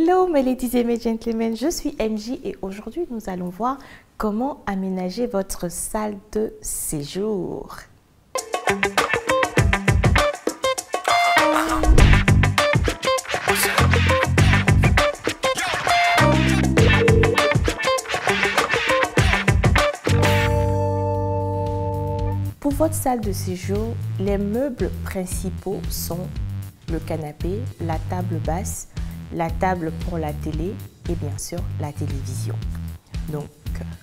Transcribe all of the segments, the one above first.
Hello mes ladies et mes gentlemen, je suis MJ et aujourd'hui nous allons voir comment aménager votre salle de séjour. Pour votre salle de séjour, les meubles principaux sont le canapé, la table basse, la table pour la télé et bien sûr la télévision. Donc,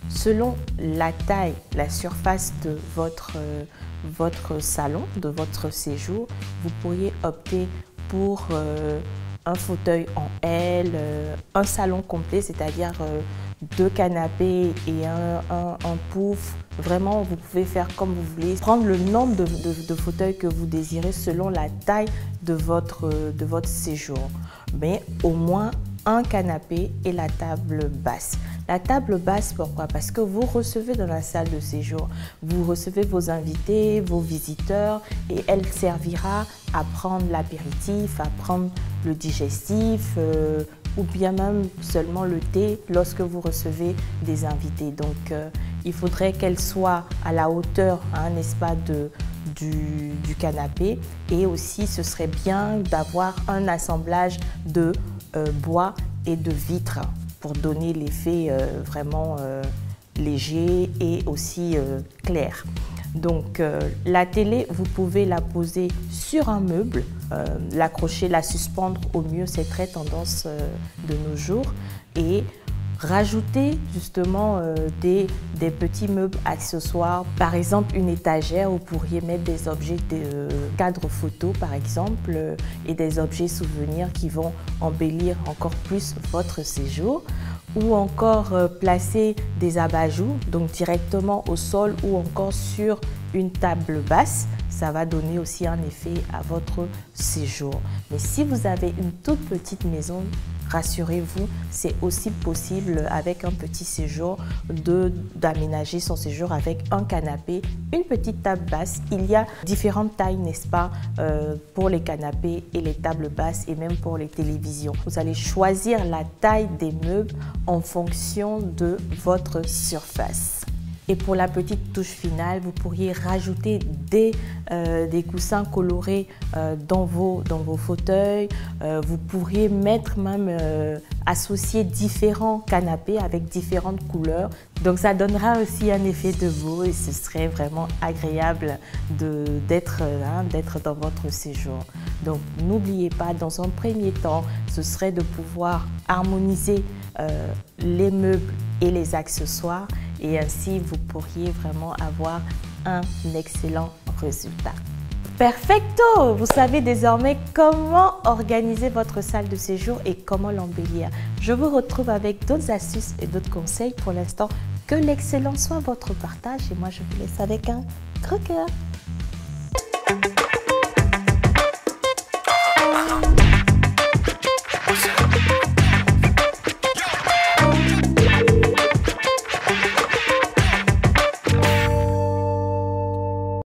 selon la taille, la surface de votre salon, de votre séjour, vous pourriez opter pour un fauteuil en L, un salon complet, c'est-à-dire 2 canapés et un pouf. Vraiment, vous pouvez faire comme vous voulez. Prendre le nombre de fauteuils que vous désirez selon la taille de votre séjour. Mais au moins un canapé et la table basse. La table basse, pourquoi? Parce que vous recevez dans la salle de séjour, vous recevez vos invités, vos visiteurs et elle servira à prendre l'apéritif, à prendre le digestif ou bien même seulement le thé lorsque vous recevez des invités. Donc, il faudrait qu'elle soit à la hauteur, n'est-ce pas, du canapé et aussi ce serait bien d'avoir un assemblage de bois et de vitres pour donner l'effet vraiment léger et aussi clair. Donc la télé, vous pouvez la poser sur un meuble, l'accrocher, la suspendre au mieux, c'est très tendance de nos jours et rajouter justement des petits meubles accessoires. Par exemple, une étagère, vous pourriez mettre des objets de cadre photo par exemple et des objets souvenirs qui vont embellir encore plus votre séjour. Ou encore placer des abat-jour, donc directement au sol ou encore sur une table basse. Ça va donner aussi un effet à votre séjour. Mais si vous avez une toute petite maison, rassurez-vous, c'est aussi possible avec un petit séjour d'aménager son séjour avec un canapé, une petite table basse. Il y a différentes tailles, n'est-ce pas, pour les canapés et les tables basses et même pour les télévisions. Vous allez choisir la taille des meubles en fonction de votre surface. Et pour la petite touche finale, vous pourriez rajouter des coussins colorés dans vos fauteuils. Vous pourriez mettre même associer différents canapés avec différentes couleurs. Donc ça donnera aussi un effet de beau et ce serait vraiment agréable d'être dans votre séjour. Donc n'oubliez pas, dans un premier temps, ce serait de pouvoir harmoniser les meubles et les accessoires et ainsi vous pourriez vraiment avoir un excellent résultat. Perfecto! Vous savez désormais comment organiser votre salle de séjour et comment l'embellir. Je vous retrouve avec d'autres astuces et d'autres conseils. Pour l'instant, que l'excellence soit votre partage et moi je vous laisse avec un gros cœur.